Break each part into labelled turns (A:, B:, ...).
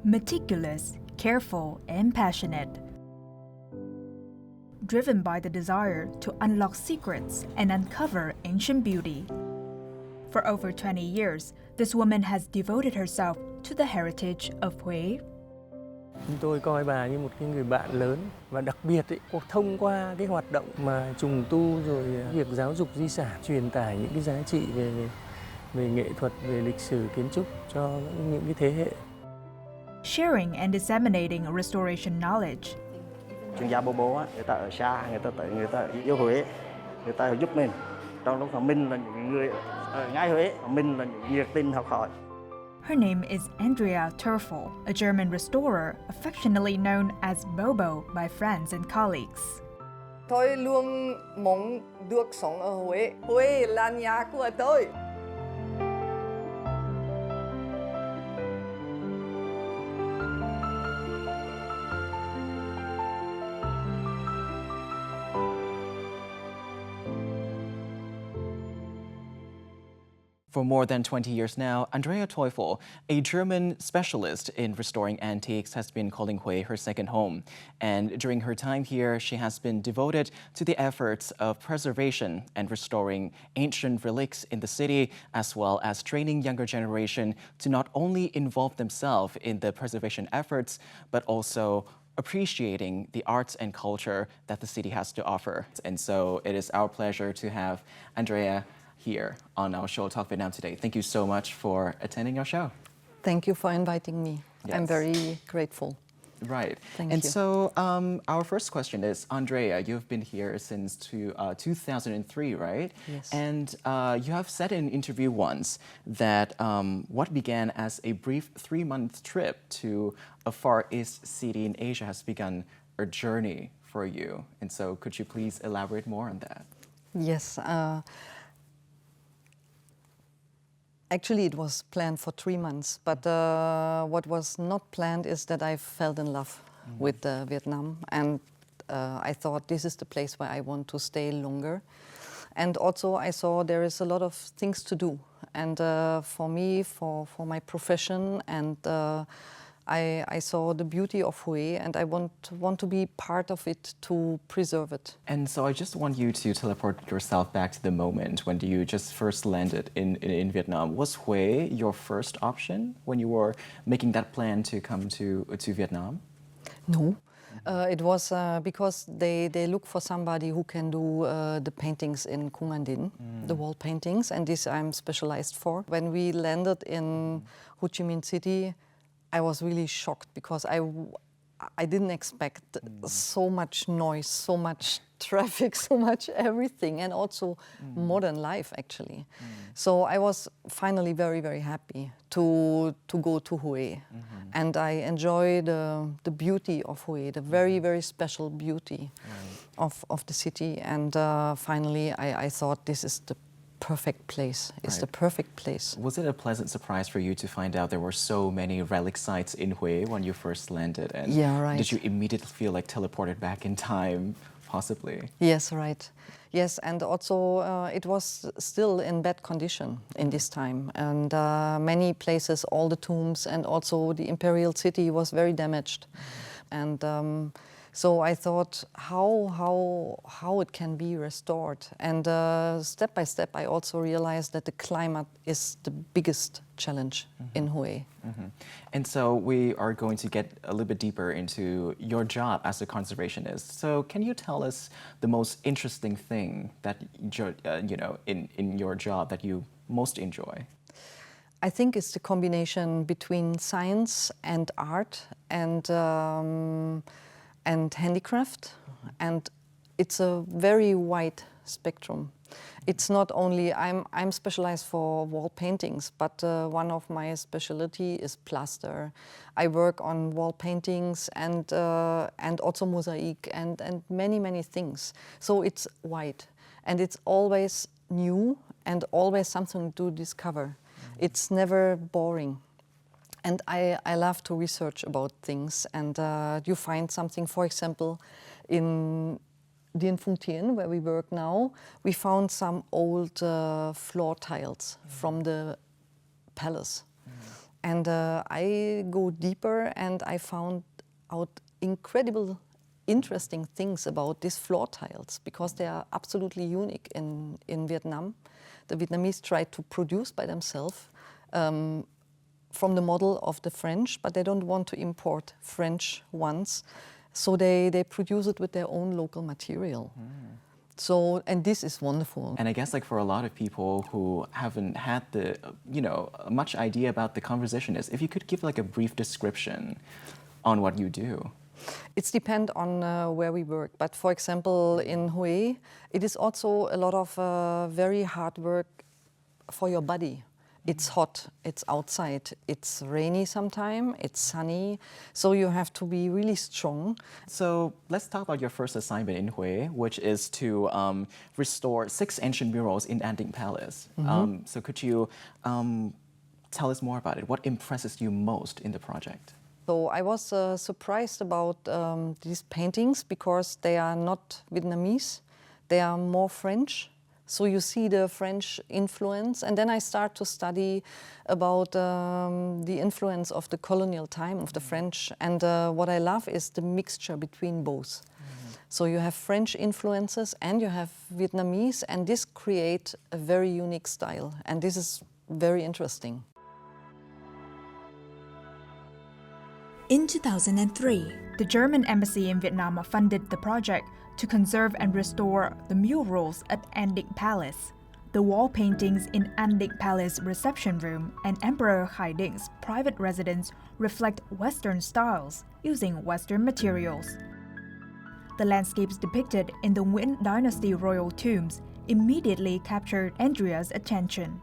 A: Meticulous, careful, and passionate. Driven by the desire to unlock secrets and uncover ancient beauty. For over 20 years, this woman has devoted herself to the heritage of Huế.
B: Chúng tôi coi bà như một cái người bạn lớn và đặc biệt thông qua cái hoạt động mà trùng tu rồi việc giáo dục di sản, truyền tải những cái giá trị về nghệ thuật, về lịch sử kiến trúc cho những cái thế hệ.
A: Sharing and disseminating restoration knowledge.
C: Chuyên gia bố người ta ở xa, người ta yêu Huế, người ta giúp mình. Trong lúc mà mình là những người ở ngay Huế, mình là những nhiệt tình học hỏi.
A: Her name is Andrea Teufel, a German restorer affectionately known as Bobo by friends and colleagues.
D: Tôi luôn mong được sống ở Huế. Huế là nhà của tôi.
E: For more than 20 years now, Andrea Teufel, a German specialist in restoring antiques, has been calling Huế her second home. And during her time here, she has been devoted to the efforts of preservation and restoring ancient relics in the city, as well as training younger generation to not only involve themselves in the preservation efforts, but also appreciating the arts and culture that the city has to offer. And so it is our pleasure to have Andrea here on our show Talk Vietnam today. Thank you so much for attending our show.
D: Thank you for inviting me.
E: Yes.
D: I'm very grateful.
E: Right.
D: Thank
E: and
D: you.
E: so our first question is, Andrea, you've been here since 2003, right?
D: Yes.
E: And you have said in an interview once that what began as a brief 3-month trip to a Far East city in Asia has begun a journey for you. And so could you please elaborate more on that?
D: Yes. Actually, it was planned for 3 months, but what was not planned is that I fell in love with Vietnam, and I thought this is the place where I want to stay longer. And also I saw there is a lot of things to do, and for me, for my profession, and I saw the beauty of Huế, and I want to be part of it to preserve it.
E: And so I just want you to teleport yourself back to the moment when you just first landed in Vietnam. Was Huế your first option when you were making that plan to come to Vietnam?
D: No. It was because they look for somebody who can do the paintings in Cung An Định, the wall paintings, and this I'm specialized for. When we landed in Ho Chi Minh City, I was really shocked because I didn't expect so much noise, so much traffic, so much everything, and also modern life actually. So I was finally very, very happy to go to Huế, and I enjoy the beauty of Huế, the very, very special beauty of the city. And finally, I thought this is the perfect place. It's the perfect place.
E: Was it a pleasant surprise for you to find out there were so many relic sites in Huế when you first landed? And
D: yeah, right.
E: Did you immediately feel like teleported back in time, possibly?
D: Yes, right. Yes, and also it was still in bad condition in this time. And many places, all the tombs and also the imperial city was very damaged. And so I thought how it can be restored. And step by step, I also realized that the climate is the biggest challenge in Huế.
E: And so we are going to get a little bit deeper into your job as a conservationist. So can you tell us the most interesting thing that in your job that you most enjoy?
D: I think it's the combination between science and art and handicraft, and it's a very wide spectrum. It's not only I'm specialized for wall paintings, but one of my specialty is plaster. I work on wall paintings and also mosaic and many things. So it's wide, and it's always new and always something to discover. It's never boring. And I love to research about things, and you find something, for example, in Phụng Tiên, where we work now, we found some old floor tiles from the palace. And I go deeper and I found out incredible, interesting things about these floor tiles because they are absolutely unique in Vietnam. The Vietnamese try to produce by themselves from the model of the French, but they don't want to import French ones. So they produce it with their own local material. So, and this is wonderful.
E: And I guess like for a lot of people who haven't had the, much idea about the compositionist, if you could give like a brief description on what you do.
D: It depends on where we work. But for example, in Huế, it is also a lot of very hard work for your body. It's hot, it's outside, it's rainy sometimes, it's sunny, so you have to be really strong.
E: So let's talk about your first assignment in Huế, which is to restore 6 ancient murals in An Định Palace. So could you tell us more about it? What impresses you most in the project?
D: So I was surprised about these paintings because they are not Vietnamese, they are more French. So you see the French influence, and then I start to study about the influence of the colonial time of the French. And what I love is the mixture between both. So you have French influences and you have Vietnamese, and this creates a very unique style. And this is very interesting.
A: In 2003, the German embassy in Vietnam funded the project to conserve and restore the murals at An Định Palace. The wall paintings in An Định Palace reception room and Emperor Khai Định private residence reflect Western styles using Western materials. The landscapes depicted in the Nguyen Dynasty royal tombs immediately captured Andrea's attention.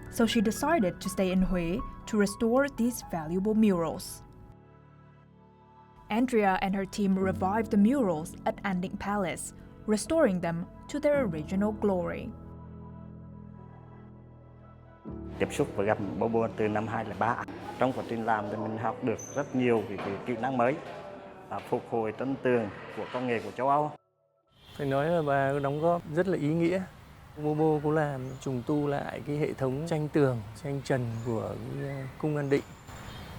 A: So she decided to stay in Huế to restore these valuable murals. Andrea and her team revived the murals at An Định Palace, restoring them to their original glory.
C: Tiếp xúc với gặp bố bố từ năm 2003. Trong quá trình làm thì mình học được rất nhiều cái kỹ năng mới, phục hồi tranh tường của công nghệ của châu Âu.
B: Phải nói là bà có đóng góp rất là ý nghĩa. Bố có làm trùng tu lại cái hệ thống tranh tường, tranh trần của cái Cung An Định.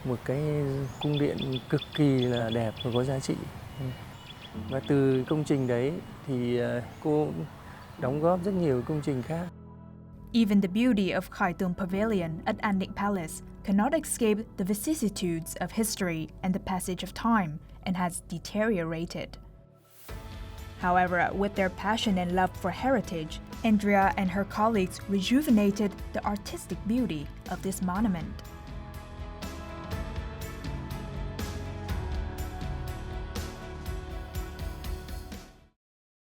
B: Một cái cung điện cực kỳ là đẹp và có giá trị. Và từ công trình đấy thì cô đóng góp rất nhiều công trình khác.
A: Even the beauty of Khai Tường Pavilion at An Định Palace cannot escape the vicissitudes of history and the passage of time and has deteriorated. However, with their passion and love for heritage, Andrea and her colleagues rejuvenated the artistic beauty of this monument.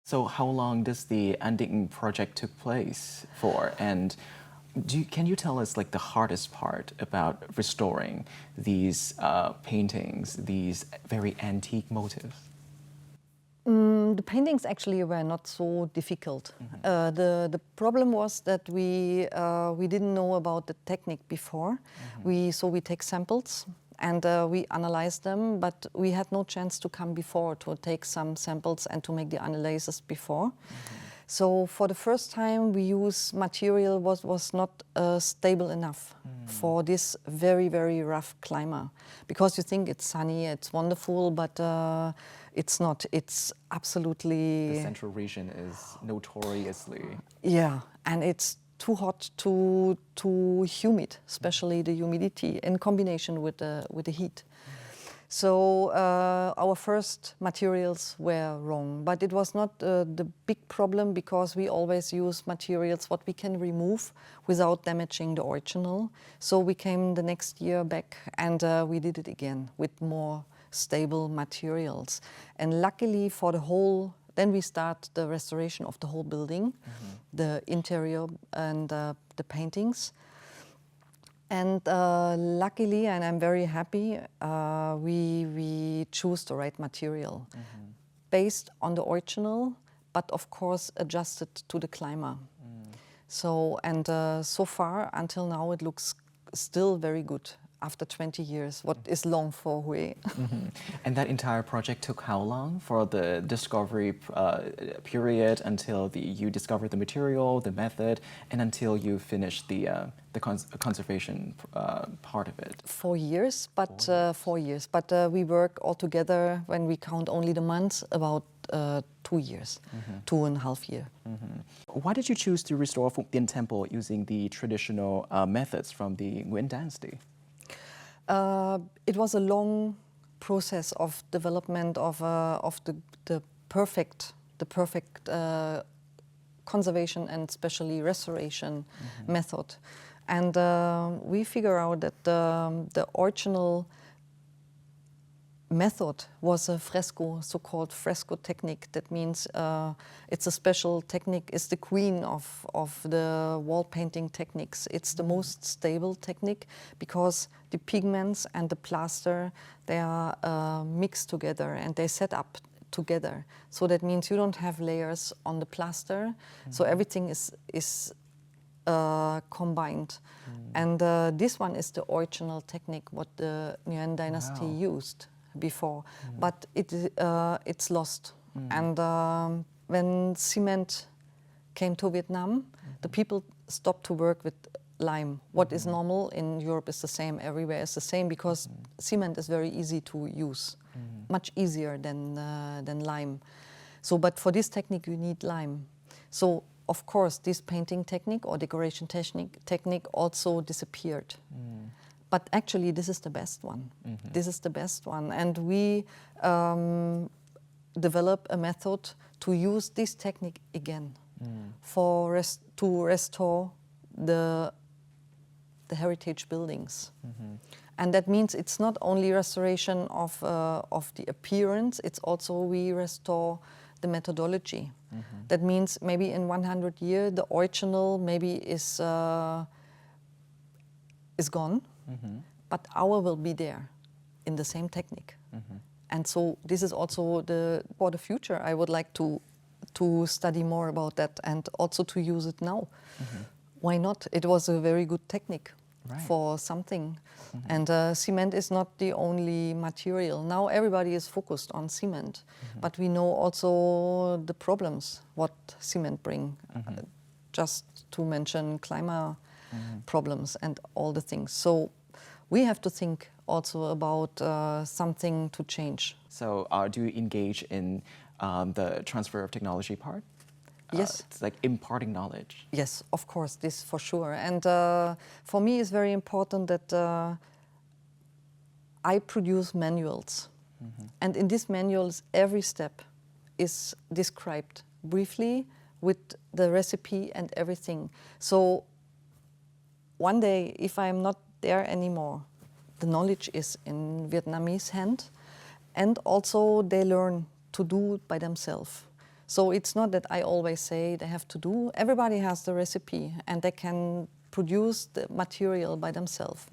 E: So how long does the An Định project took place for? And can you tell us like the hardest part about restoring these paintings, these very antique motifs?
D: The paintings actually were not so difficult. The problem was that we didn't know about the technique before. So we take samples and we analyze them, but we had no chance to come before to take some samples and to make the analysis before. So for the first time we use material was not stable enough for this very, very rough climate. Because you think it's sunny, it's wonderful, but it's not. It's absolutely...
E: The central region is notoriously...
D: Yeah, and it's too hot, too humid, especially the humidity in combination with the heat. So our first materials were wrong, but it was not the big problem because we always use materials what we can remove without damaging the original. So we came the next year back and we did it again with more stable materials. And luckily for the whole, then we start the restoration of the whole building, the interior and the paintings. And luckily, and I'm very happy, we choose the right material based on the original, but of course adjusted to the climate. So, and so far, until now, it looks still very good. after 20 years, what is long for Huế.
E: And that entire project took how long for the discovery period until you discovered the material, the method, and until you finished the conservation part of it?
D: 4 years, but 4 years. But we work all together, when we count only the months, about 2 years, 2.5 years.
E: Why did you choose to restore Phụng Tiên Temple using the traditional methods from the Nguyen dynasty?
D: It was a long process of development of the perfect conservation and especially restoration method, and we figure out that the original method was a fresco, so-called fresco technique. That means it's a special technique. It's the queen of the wall painting techniques. It's the most stable technique because the pigments and the plaster, they are mixed together and they set up together. So that means you don't have layers on the plaster. So everything is combined. And this one is the original technique what the Nguyen dynasty used before, but it's lost. And when cement came to Vietnam, the people stopped to work with lime. What is normal in Europe is the same, everywhere is the same, because cement is very easy to use, much easier than lime. So, but for this technique you need lime. So, of course, this painting technique or decoration technique also disappeared. But actually, this is the best one. This is the best one. And we develop a method to use this technique again to restore the heritage buildings. And that means it's not only restoration of the appearance, it's also we restore the methodology. That means maybe in 100 years, the original maybe is gone, but our will be there in the same technique. And so this is also for the future. I would like to study more about that and also to use it now. Why not? It was a very good technique for something. And cement is not the only material. Now everybody is focused on cement, but we know also the problems what cement bring. Just to mention climate problems and all the things. So we have to think also about something to change.
E: So do you engage in the transfer of technology part?
D: Yes.
E: It's like imparting knowledge.
D: Yes, of course, this for sure. And for me it's very important that I produce manuals. And in these manuals every step is described briefly with the recipe and everything. So one day, if I'm not there anymore, the knowledge is in Vietnamese hand, and also they learn to do it by themselves. So it's not that I always say they have to do. Everybody has the recipe and they can produce the material by themselves.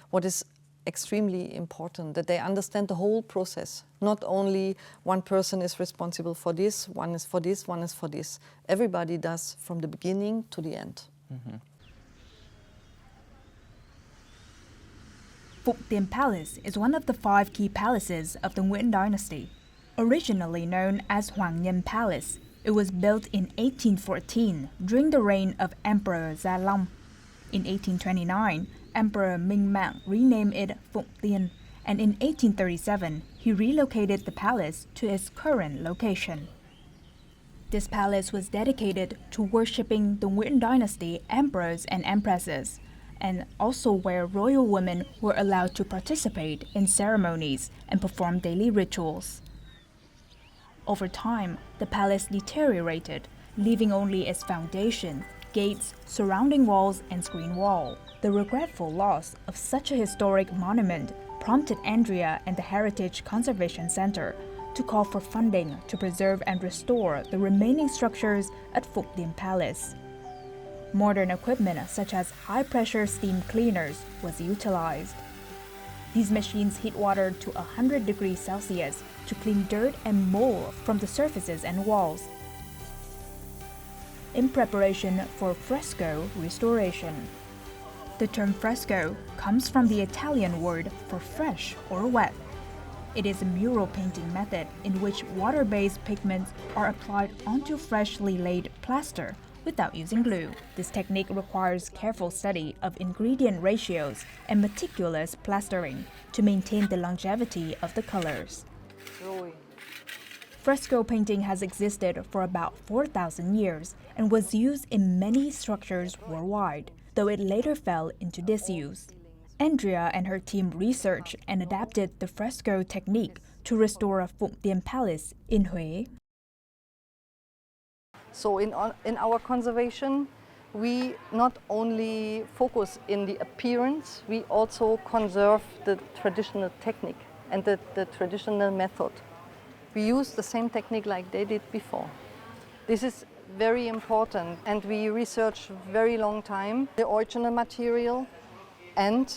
D: What is extremely important, that they understand the whole process. Not only one person is responsible for this, one is for this, one is for this. Everybody does from the beginning to the end.
A: Phụng Tiên Palace is one of the 5 key palaces of the Nguyen dynasty. Originally known as Hoàng Nhân Palace, it was built in 1814 during the reign of Emperor Gia Long. In 1829, Emperor Minh Mạng renamed it Phụng Tiên, and in 1837 he relocated the palace to its current location. This palace was dedicated to worshipping the Nguyen dynasty emperors and empresses, and also where royal women were allowed to participate in ceremonies and perform daily rituals. Over time, the palace deteriorated, leaving only its foundation, gates, surrounding walls, and screen wall. The regretful loss of such a historic monument prompted Andrea and the Heritage Conservation Center to call for funding to preserve and restore the remaining structures at Phụng Tiên Palace. Modern equipment such as high-pressure steam cleaners was utilized. These machines heat water to 100 degrees Celsius to clean dirt and mold from the surfaces and walls, in preparation for fresco restoration. The term fresco comes from the Italian word for fresh or wet. It is a mural painting method in which water-based pigments are applied onto freshly laid plaster without using glue. This technique requires careful study of ingredient ratios and meticulous plastering to maintain the longevity of the colors. Fresco painting has existed for about 4,000 years and was used in many structures worldwide, though it later fell into disuse. Andrea and her team researched and adapted the fresco technique to restore a Phụng Tiên palace in Huế.
D: So in our conservation, we not only focus in the appearance, we also conserve the traditional technique and the traditional method. We use the same technique like they did before. This is very important, and we research very long time the original material and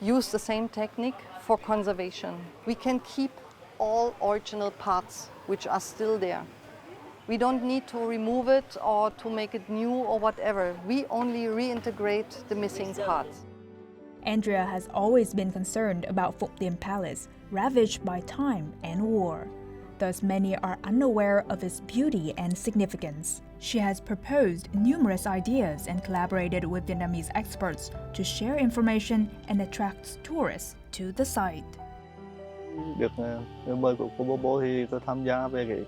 D: use the same technique for conservation. We can keep all original parts which are still there. We don't need to remove it or to make it new or whatever. We only reintegrate the missing parts.
A: Andrea has always been concerned about Phụng Tiên Palace, ravaged by time and war. Thus, many are unaware of its beauty and significance. She has proposed numerous ideas and collaborated with Vietnamese experts to share information and attract tourists to the site.
C: Được mời của cô Bobo thì tôi tham gia về cái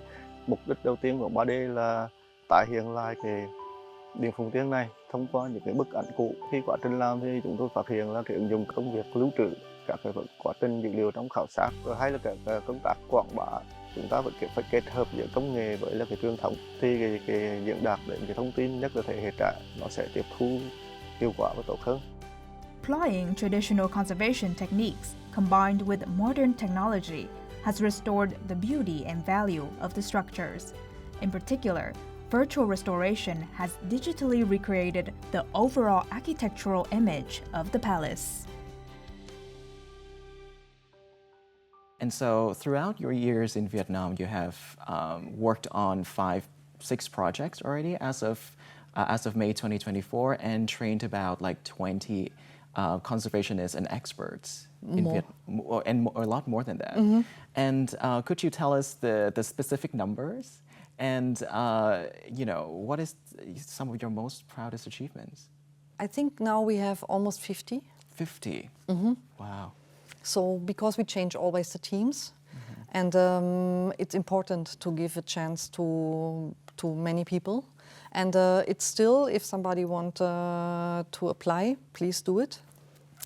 C: mục đích đầu tiên của 3D là tái hiện lại cái điện Phụng Tiên này thông qua những cái bức ảnh cũ. Khi quá trình làm thì chúng tôi phát hiện là cái ứng dụng công việc lưu trữ các cái quá trình dữ liệu trong khảo sát, rồi hay là các công tác quảng bá. Chúng ta phải kết hợp giữa công nghệ với là cái truyền thống thì cái diễn đạt đến cái thông tin nhất là thế hệ trẻ nó sẽ tiếp thu hiệu quả và tốt hơn.
A: Applying traditional conservation techniques combined with modern technology has restored the beauty and value of the structures. In particular, virtual restoration has digitally recreated the overall architectural image of the palace.
E: And so throughout your years in Vietnam, you have worked on 6 projects already as of May 2024 and trained about like 20 conservationists and experts in Vietnam, and a lot more than that. Mm-hmm. And could you tell us the specific numbers and what is some of your most proudest achievements?
D: I think now we have almost 50.
E: 50?
D: Mm-hmm.
E: Wow.
D: So because we change always the teams, mm-hmm. and it's important to give a chance to many people. And it's still, if somebody want to apply, please do it.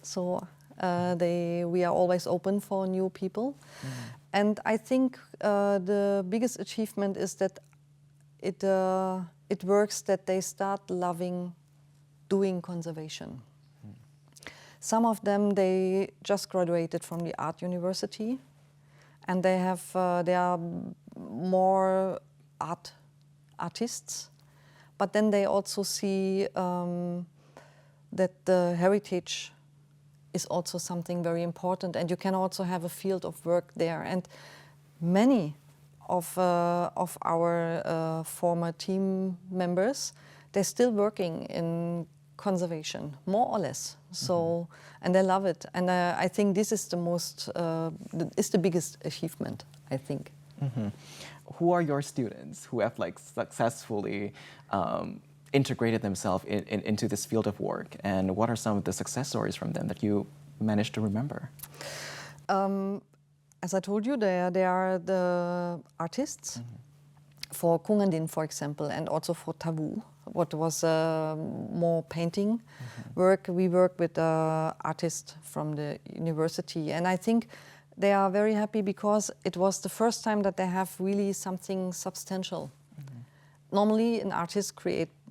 D: So we are always open for new people. Mm-hmm. And I think the biggest achievement is that it works that they start loving doing conservation. Some of them, they just graduated from the art university, and they are more artists. But then they also see that the heritage is also something very important, and you can also have a field of work there. And many of our former team members, they're still working in conservation, more or less. So, mm-hmm. and they love it. And I think this is the biggest achievement, I think.
E: Mm-hmm. Who are your students who have successfully integrated themselves into this field of work, and what are some of the success stories from them that you managed to remember?
D: As I told you, they are the artists. Mm-hmm. For Cung An Định, for example, and also for Tavu, what was more painting mm-hmm. work. We work with artists from the university, and I think they are very happy because it was the first time that they have really something substantial. Mm-hmm. Normally, an artist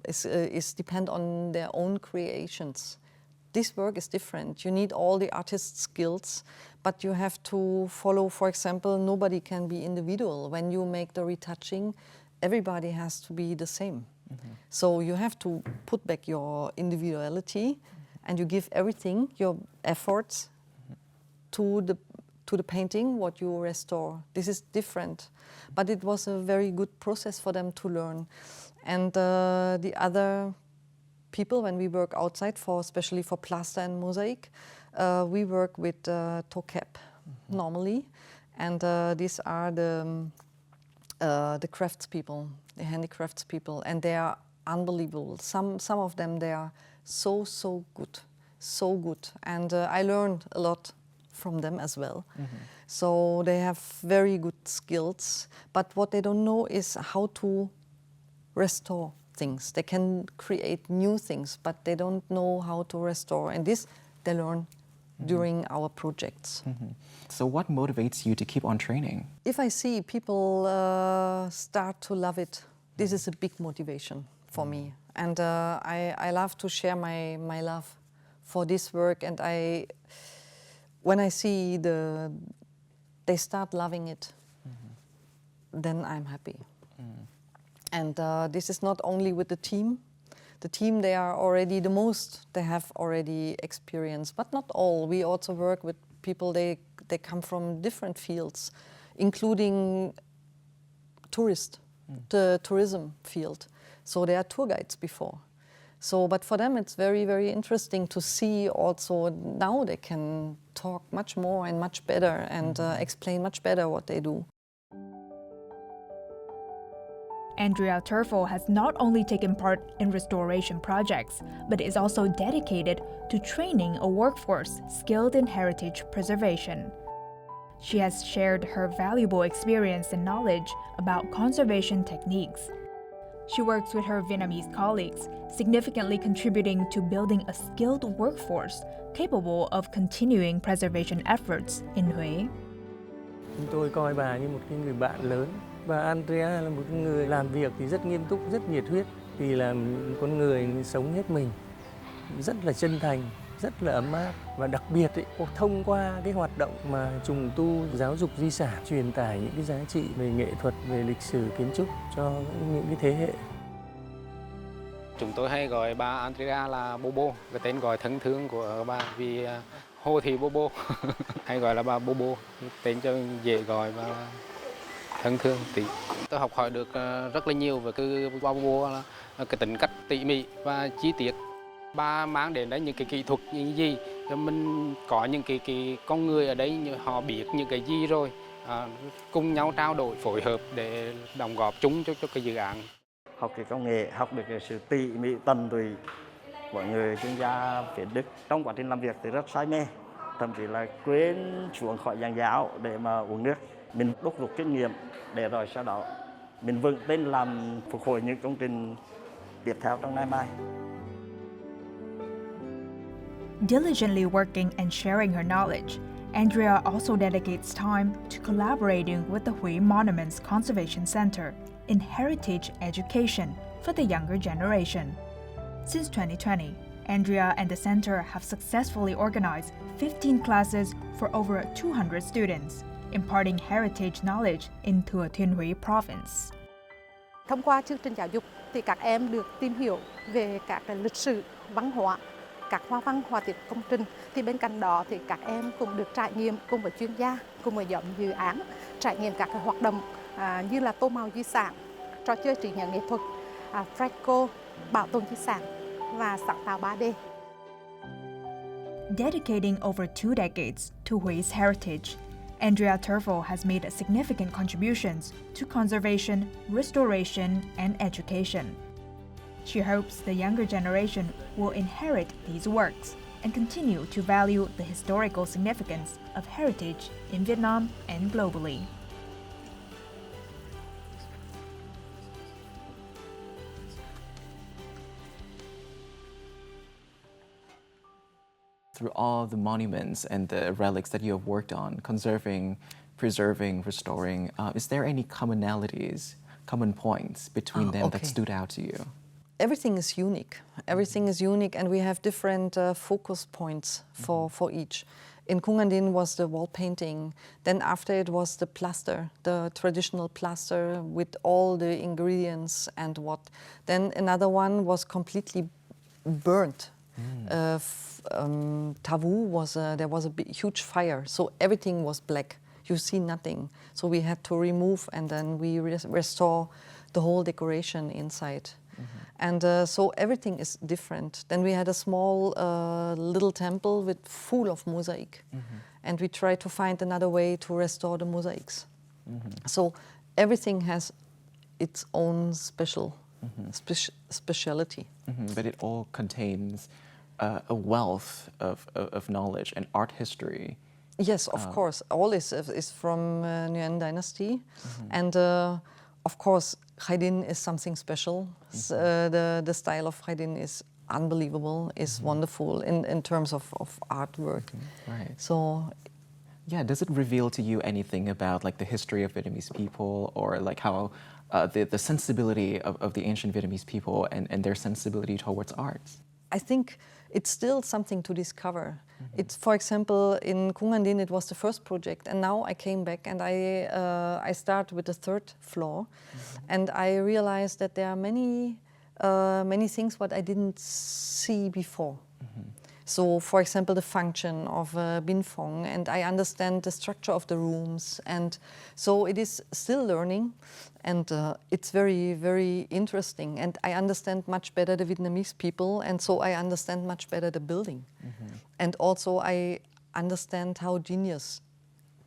D: is depend on their own creations. This work is different. You need all the artist's skills, but you have to follow, for example, nobody can be individual. When you make the retouching, everybody has to be the same. Mm-hmm. So you have to put back your individuality, mm-hmm. and you give everything, your efforts, mm-hmm. to the painting, what you restore. This is different, but it was a very good process for them to learn. And the other people when we work outside, especially for plaster and mosaic. We work with tocap normally, and these are the craftspeople, the handicraftspeople, and they are unbelievable. Some of them, they are so good, and I learned a lot from them as well. So they have very good skills, but what they don't know is how to restore things. They can create new things, but they don't know how to restore, and this they learn during our projects.
E: So what motivates you to keep on training?
D: If I see people start to love it, this is a big motivation for me. And I love to share my love for this work, and when I see they start loving it, then I'm happy. And this is not only with the team. The team, they are already the most, they have already experience, but not all. We also work with people, they come from different fields, including the tourism field. So they are tour guides before. So, but for them it's very, very interesting to see also now they can talk much more and much better and explain much better what they do.
A: Andrea Teufel has not only taken part in restoration projects, but is also dedicated to training a workforce skilled in heritage preservation. She has shared her valuable experience and knowledge about conservation techniques. She works with her Vietnamese colleagues, significantly contributing to building a skilled workforce capable of continuing preservation efforts in Huế.
B: Chúng tôi coi bà như một cái người bạn lớn. Và Andrea là một người làm việc thì rất nghiêm túc, rất nhiệt huyết. Thì là con người sống hết mình, rất là chân thành, rất là ấm áp. Và đặc biệt thông qua cái hoạt động mà trùng tu giáo dục di sản, truyền tải những cái giá trị về nghệ thuật, về lịch sử kiến trúc cho những cái thế hệ.
F: Chúng tôi hay gọi bà Andrea là Bobo, cái tên gọi thân thương của bà vì Hồ Thị Bobo, hay gọi là bà Bobo, tên cho dễ gọi và thân thương tí. Tôi học hỏi được rất là nhiều về cái bà Bobo, là cái tính cách tỉ mỉ và chi tiết. Bà mang đến đấy những cái kỹ thuật những gì, cho mình có những cái con người ở đấy họ biết những cái gì rồi, cùng nhau trao đổi phối hợp để đóng góp chung cho cái dự án.
C: Học cái công nghệ, học được cái sự tỉ mỉ tận tụy của người chuyên gia phía Đức. Trong quá trình làm việc thì rất say mê, thậm chí là quên xuống khỏi giảng giáo để mà uống nước. Mình đúc rút kinh nghiệm để rồi sau đó mình vững tin làm phục hồi những công trình tiếp theo trong ngày mai.
A: Diligently working and sharing her knowledge, Andrea also dedicates time to collaborating with the Huế Monuments Conservation Center in heritage education for the younger generation. Since 2020, Andrea and the center have successfully organized 15 classes for over 200 students, imparting heritage knowledge in Thừa Thiên Huế province.
G: Thông qua chương trình giáo dục thì các em được tìm hiểu về các lịch sử, văn hóa, các hoa văn, họa tiết công trình. Thì bên cạnh đó thì các em cũng được trải nghiệm cùng với chuyên gia, cùng với nhóm dự án, trải nghiệm các hoạt động như là tô màu di sản, trò chơi trí nhớ nghệ thuật, fresco, bảo tồn di sản và sáng tạo 3D.
A: Dedicating over 2 decades to Hué's heritage, Andrea Teufel has made significant contributions to conservation, restoration, and education. She hopes the younger generation will inherit these works and continue to value the historical significance of heritage in Vietnam and globally.
E: Through all the monuments and the relics that you have worked on, conserving, preserving, restoring, is there any commonalities, common points between them that stood out to you?
D: Everything is unique. Everything is unique, and we have different focus points for each. In Cung An Định was the wall painting. Then after it was the plaster, the traditional plaster with all the ingredients and what. Then another one was completely burnt. Tavu was there was a huge fire, so everything was black. You see nothing. So we had to remove, and then we restore the whole decoration inside. And so everything is different. Then we had a small little temple with full of mosaic. And we tried to find another way to restore the mosaics. So everything has its own speciality.
E: But it all contains a wealth of knowledge and art history.
D: Yes, of course. All is from Nguyen dynasty. And of course, Haydn is something special. The style of Haydn is unbelievable, is wonderful in terms of artwork.
E: Right.
D: So,
E: yeah, does it reveal to you anything about like the history of Vietnamese people, or like how the sensibility of the ancient Vietnamese people and their sensibility towards arts?
D: I think it's still something to discover. It's, for example, in Cung An Định, it was the first project, and now I came back and I start with the third floor, and I realized that there are many things what I didn't see before. So, for example, the function of Bin Phong, and I understand the structure of the rooms, and so it is still learning, and it's very, very interesting, and I understand much better the Vietnamese people, and so I understand much better the building. And also I understand how genius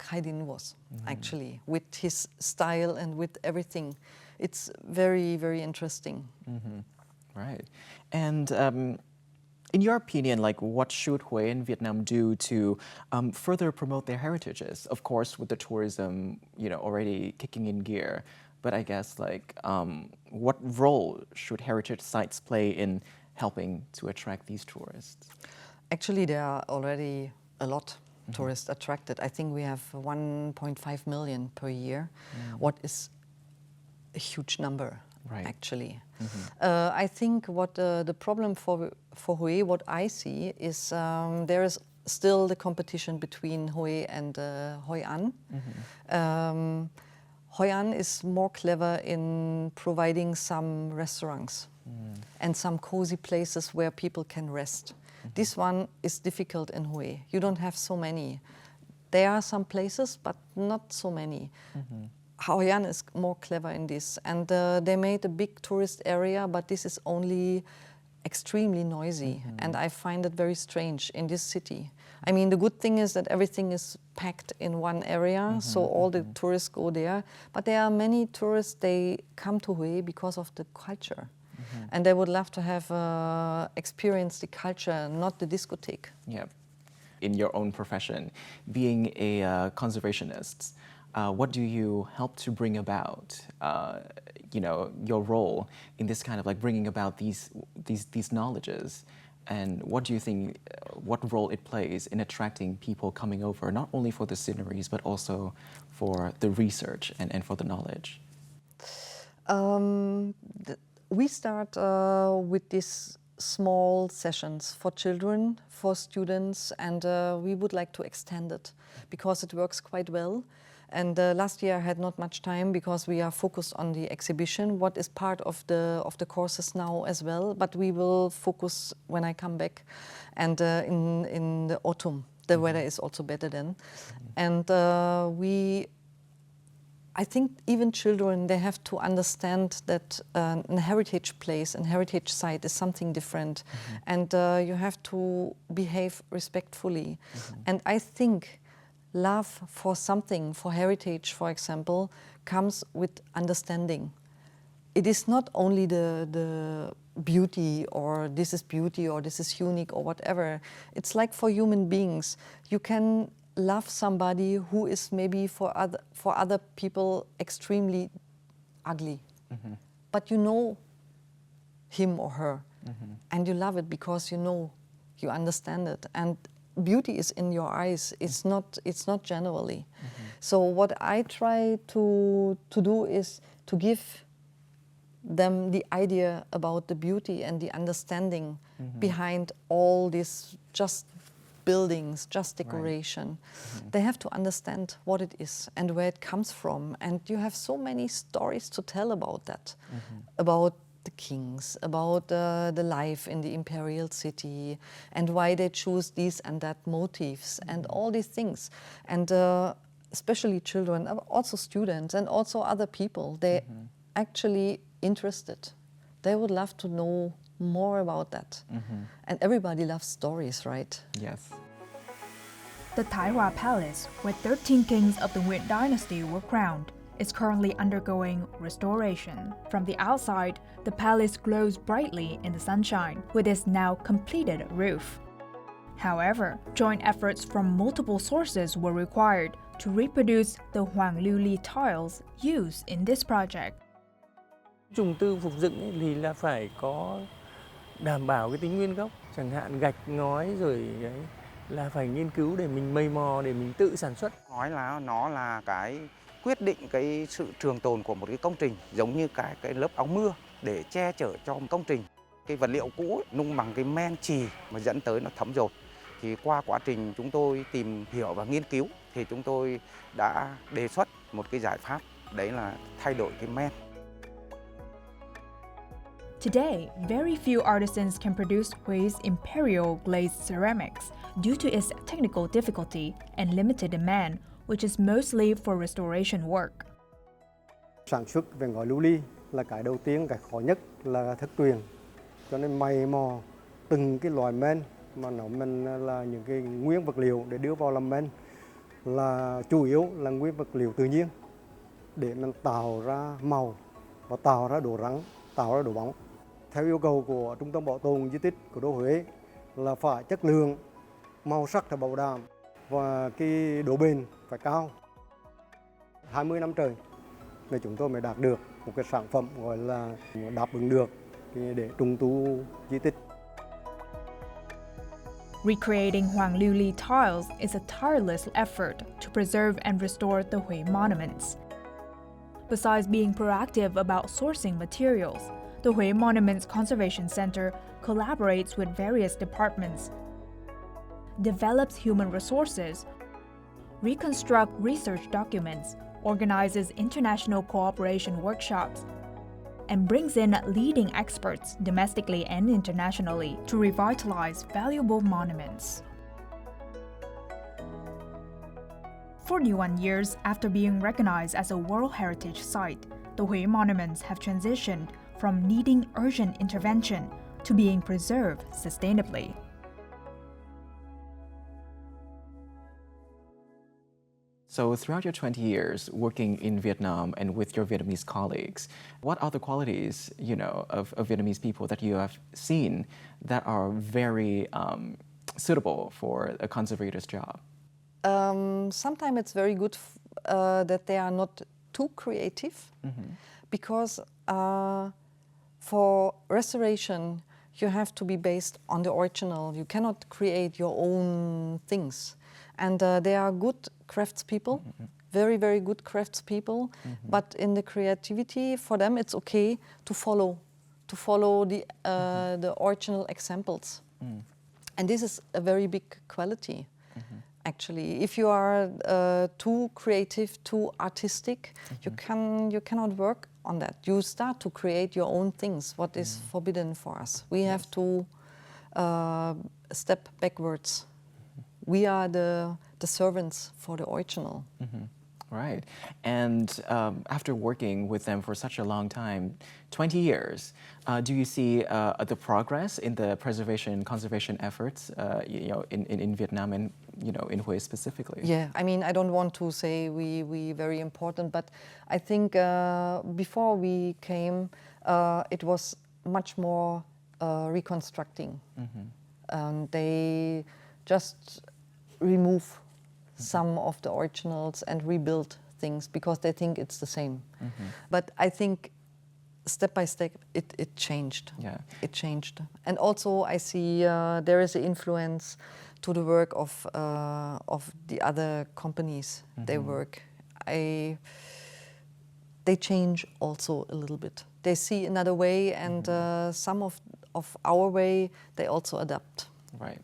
D: Haydn was, actually, with his style and with everything. It's very, very interesting.
E: Right. And in your opinion, like, what should Huế and Vietnam do to further promote their heritages? Of course, with the tourism, already kicking in gear. But I guess, like, what role should heritage sites play in helping to attract these tourists?
D: Actually, there are already a lot tourists attracted. I think we have 1.5 million per year, what is a huge number, actually. I think what the problem for Huế, what I see, is there is still the competition between Huế and Hội An. Hội An is more clever in providing some restaurants and some cozy places where people can rest. This one is difficult in Huế. You don't have so many. There are some places, but not so many. Hội An is more clever in this, and they made a big tourist area, but this is only extremely noisy, and I find it very strange in this city. I mean, the good thing is that everything is packed in one area, so all the tourists go there, but there are many tourists, they come to Huế because of the culture. And they would love to have experienced the culture, not the discotheque.
E: Yeah. In your own profession, being a conservationist, what do you help to bring about, your role in this kind of like bringing about these knowledges? And what do you think, what role it plays in attracting people coming over, not only for the sceneries, but also for the research and for the knowledge?
D: We start with these small sessions for children, for students, and we would like to extend it because it works quite well. And last year I had not much time because we are focused on the exhibition, what is part of the courses now as well. But we will focus when I come back, and in the autumn the weather is also better then, and I think even children, they have to understand that a heritage place and heritage site is something different, and you have to behave respectfully. And I think love for something, for heritage, for example, comes with understanding. It is not only the beauty, or this is unique, or whatever. It's like for human beings. You can love somebody who is maybe for other people extremely ugly, but you know him or her, and you love it because you understand it, and beauty is in your eyes. It's not generally. So what I try to do is to give them the idea about the beauty and the understanding behind all this just buildings, just decoration. They have to understand what it is and where it comes from. And you have so many stories to tell about that, about the kings, about the life in the imperial city, and why they choose these and that motifs, and all these things. And especially children, also students, and also other people, they're actually interested They would love to know more about that. And everybody loves stories, right?
E: Yes.
A: The Tai Hwa Palace, where 13 kings of the Nguyen dynasty were crowned, is currently undergoing restoration. From the outside, the palace glows brightly in the sunshine with its now completed roof. However, joint efforts from multiple sources were required to reproduce the Hoàng Lưu Ly tiles used in this project.
B: Trùng tu phục dựng ấy thì là phải có đảm bảo cái tính nguyên gốc, chẳng hạn gạch ngói rồi đấy là phải nghiên cứu để mình mày mò để mình tự sản xuất.
H: Nói là nó là cái quyết định cái sự trường tồn của một cái công trình, giống như cái lớp áo mưa để che chở cho một công trình. Cái vật liệu cũ nung bằng cái men chì mà dẫn tới nó thấm dột. Thì qua quá trình chúng tôi tìm hiểu và nghiên cứu thì chúng tôi đã đề xuất một cái giải pháp, đấy là thay đổi cái men.
A: Today, very few artisans can produce Hué's imperial glazed ceramics due to its technical difficulty and limited demand, which is mostly for restoration work.
I: Sản xuất về ngói lưu ly là cái đầu tiên, cái khó nhất là thất truyền. Cho nên mày mò từng cái loại men mà nó men là những cái nguyên vật liệu để đưa vào làm men là chủ yếu là nguyên vật liệu tự nhiên để mình tạo ra màu và tạo ra độ rắn, tạo ra độ bóng. Theo yêu cầu của Trung tâm Bảo tồn Di tích của đô Huế là phải chất lượng, màu sắc phải bảo đảm và cái độ bền phải cao. 20 năm trời thì chúng tôi mới đạt được một cái sản phẩm gọi là đáp ứng được để trùng tu di tích.
A: Recreating Hoàng Lưu Ly tiles is a tireless effort to preserve and restore the Huế monuments. Besides being proactive about sourcing materials, the Huế Monuments Conservation Center collaborates with various departments, develops human resources, reconstructs research documents, organizes international cooperation workshops, and brings in leading experts domestically and internationally to revitalize valuable monuments. 41 years after being recognized as a World Heritage Site, the Huế monuments have transitioned from needing urgent intervention to being preserved sustainably.
E: So throughout your 20 years working in Vietnam and with your Vietnamese colleagues, what are the qualities, of Vietnamese people that you have seen that are very suitable for a conservator's job?
D: Sometimes it's very good that they are not too creative, because for restoration you have to be based on the original. You cannot create your own things. And they are good craftspeople, very, very good craftspeople. But in the creativity, for them, it's okay to follow the original examples. And this is a very big quality, actually. If you are too creative, too artistic, you cannot work on that. You start to create your own things, what is forbidden for us. We have to step backwards. We are the servants for the original.
E: Right. And after working with them for such a long time, 20 years, do you see the progress in the conservation efforts, in Vietnam and, in Huế specifically?
D: Yeah, I mean, I don't want to say we very important, but I think before we came, it was much more reconstructing. They just remove some of the originals and rebuild things because they think it's the same. But I think step by step it changed.
E: Yeah.
D: It changed. And also I see there is an influence to the work of the other companies they work. They change also a little bit. They see another way, and some of our way they also adapt.
E: Right.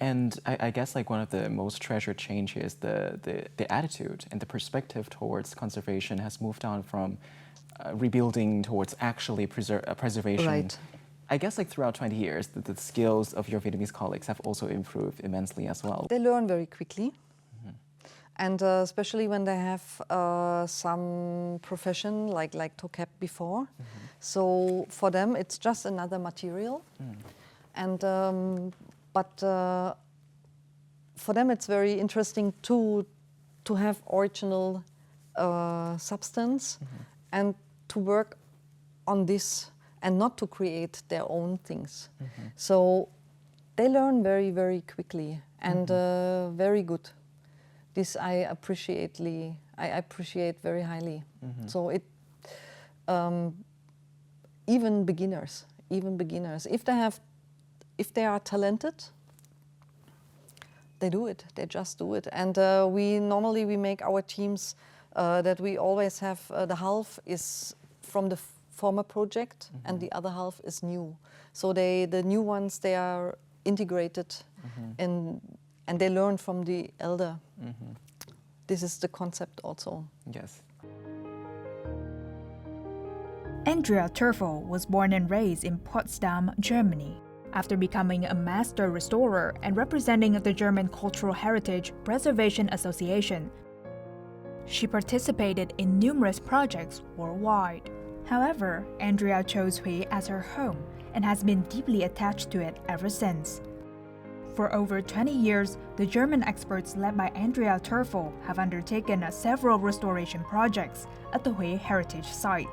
E: And I guess like one of the most treasured changes, the attitude and the perspective towards conservation has moved on from rebuilding towards actually preservation.
D: Right.
E: I guess like throughout 20 years, the skills of your Vietnamese colleagues have also improved immensely as well.
D: They learn very quickly. And especially when they have some profession like Tokep before. So for them it's just another material. And but for them it's very interesting to have original substance and to work on this and not to create their own things. So they learn very, very quickly and very good. This I appreciate very highly. So it even beginners, if they are talented, they do it. They just do it. And we normally make our teams that we always have the half is from the former project and the other half is new. So the new ones, they are integrated and they learn from the elder. This is the concept also.
E: Yes.
A: Andrea Teufel was born and raised in Potsdam, Germany. After becoming a master restorer and representing the German Cultural Heritage Preservation Association, she participated in numerous projects worldwide. However, Andrea chose Huế as her home and has been deeply attached to it ever since. For over 20 years, the German experts led by Andrea Teufel have undertaken several restoration projects at the Huế heritage site.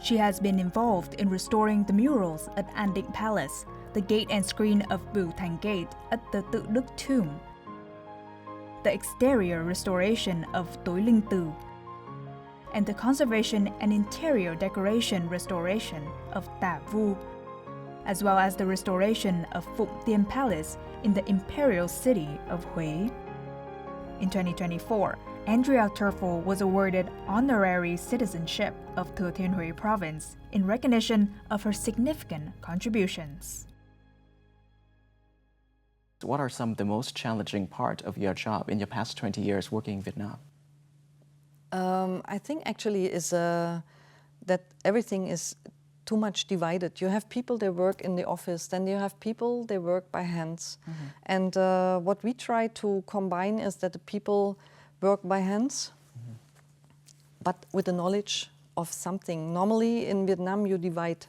A: She has been involved in restoring the murals at An Định Palace, the gate and screen of Bửu Thành Gate at the Tự Đức tomb, the exterior restoration of Tối Linh Từ, and the conservation and interior decoration restoration of Tả Vu, as well as the restoration of Phụng Tiên Palace in the imperial city of Huế. In 2024, Andrea Teufel was awarded honorary citizenship of Thừa Thiên Huế province in recognition of her significant contributions.
E: What are some of the most challenging part of your job in your past 20 years working in Vietnam?
D: I think actually is that everything is too much divided. You have people that work in the office, then you have people that work by hands. And what we try to combine is that the people work by hands, but with the knowledge of something. Normally in Vietnam you divide.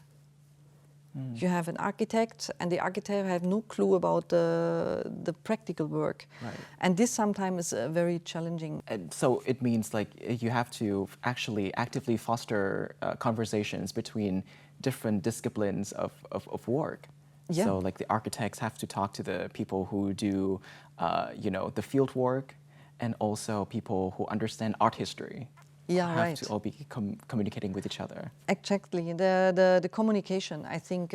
D: You have an architect, and the architect have no clue about the practical work.
E: Right.
D: And this sometimes is very challenging.
E: And so it means like you have to actually actively foster conversations between different disciplines of work.
D: Yeah.
E: So like the architects have to talk to the people who do, the field work, and also people who understand art history.
D: Yeah,
E: have
D: right.
E: to all be communicating with each other.
D: Exactly. The communication, I think,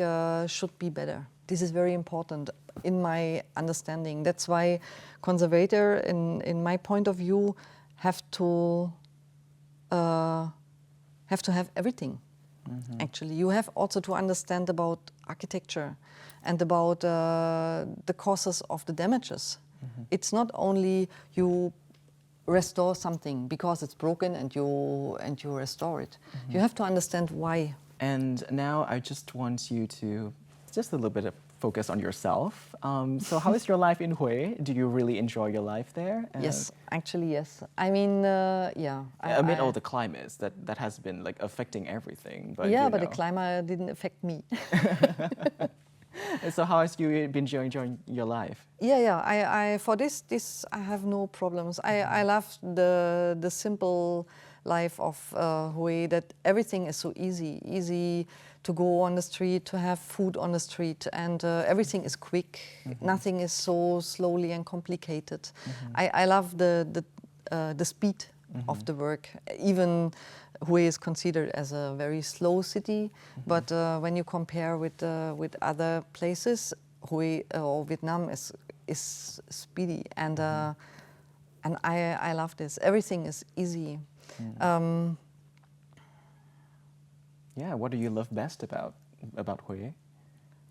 D: should be better. This is very important in my understanding. That's why conservator, in my point of view, have to have everything. Actually, you have also to understand about architecture and about the causes of the damages. It's not only you restore something because it's broken and you restore it. You have to understand why.
E: And now I just want you to just a little bit of focus on yourself. So how is your life in Huế? Do you really enjoy your life there?
D: Yes, actually yes. I mean, yeah.
E: Amid all the climates that has been like affecting everything. But,
D: yeah, but the climate didn't affect me.
E: So how has you been enjoying your life?
D: Yeah. I for this I have no problems. I love the simple life of Huế, that everything is so easy to go on the street, to have food on the street, and everything is quick. Nothing is so slowly and complicated. I love the speed of the work. Even Huế is considered as a very slow city, but when you compare with other places, Huế or Vietnam is speedy, and I love this. Everything is easy.
E: Yeah, what do you love best about Huế?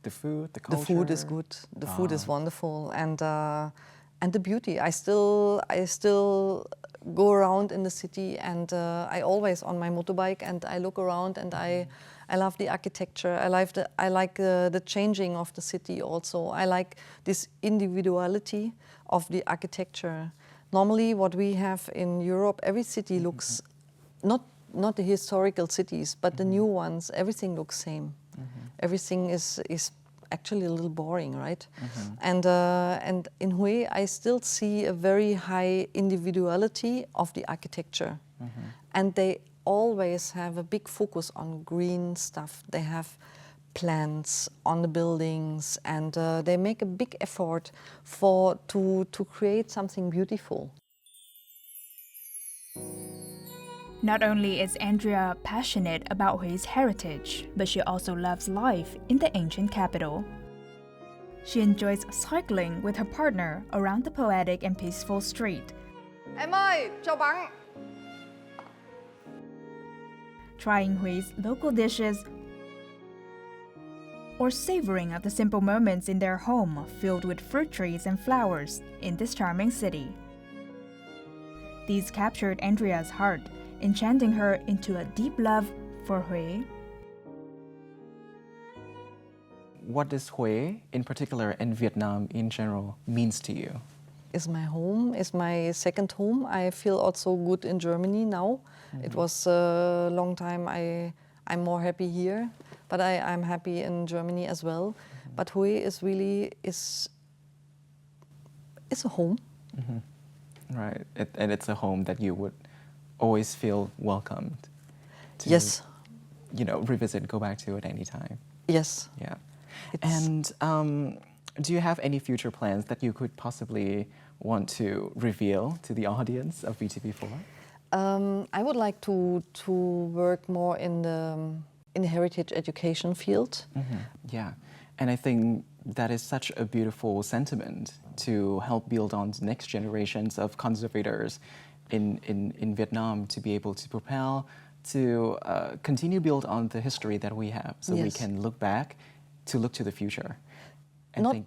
E: The food, the culture.
D: The food is good. The food is wonderful, and the beauty. I still go around in the city, and I always on my motorbike, and I look around, and I I love the architecture. I like the changing of the city also. I like this individuality of the architecture. Normally, what we have in Europe, every city looks not the historical cities, but the new ones. Everything looks same. Everything is actually a little boring, right? And in Huế, I still see a very high individuality of the architecture, and they always have a big focus on green stuff. They have plants on the buildings, and they make a big effort to create something beautiful.
A: Not only is Andrea passionate about Hué's heritage, but she also loves life in the ancient capital. She enjoys cycling with her partner around the poetic and peaceful street.
D: Em ơi, chào bạn.
A: Trying Hué's local dishes, or savoring of the simple moments in their home filled with fruit trees and flowers in this charming city. These captured Andrea's heart, enchanting her into a deep love for Huế.
E: What does Huế, in particular, and Vietnam in general, means to you?
D: It's my home, it's my second home. I feel also good in Germany now. It was a long time I'm more happy here, but I'm happy in Germany as well. But Huế is really it's a home.
E: Right, and it's a home that you would always feel welcomed to,
D: yes,
E: revisit, go back to at any time.
D: Yes.
E: Yeah. And do you have any future plans that you could possibly want to reveal to the audience of VTV4?
D: I would like to work more in the heritage education field.
E: Yeah, and I think that is such a beautiful sentiment to help build on the next generations of conservators in Vietnam to be able to propel, to continue build on the history that we have, so we can look back to look to the future. And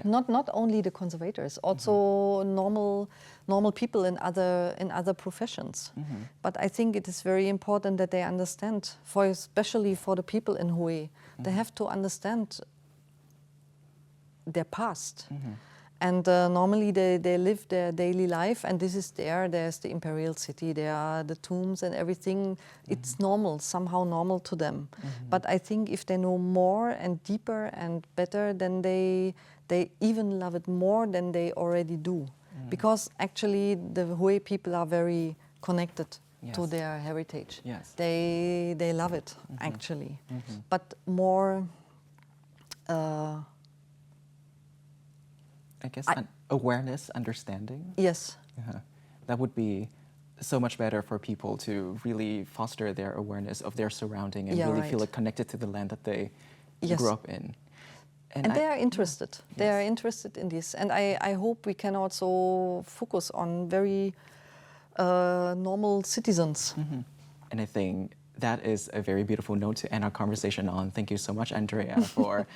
D: Not only the conservators, also normal people in other professions. But I think it is very important that they understand, especially for the people in Huế, they have to understand their past. And normally they live their daily life, and this is there's the imperial city, there are the tombs and everything. It's normal, somehow normal to them. But I think if they know more and deeper and better, then they even love it more than they already do. Because actually the Huế people are very connected to their heritage.
E: Yes.
D: They love it, actually. But more...
E: I guess awareness, understanding.
D: Yes.
E: That would be so much better for people to really foster their awareness of their surrounding and really feel connected to the land that they grew up in.
D: And they are interested. They are interested in this. And I hope we can also focus on very normal citizens.
E: And I think that is a very beautiful note to end our conversation on. Thank you so much, Andrea, for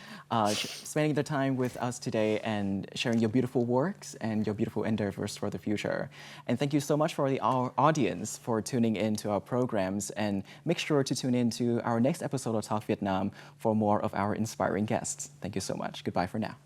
E: spending the time with us today and sharing your beautiful works and your beautiful endeavors for the future. And thank you so much for our audience for tuning in to our programs. And make sure to tune in to our next episode of Talk Vietnam for more of our inspiring guests. Thank you so much. Goodbye for now.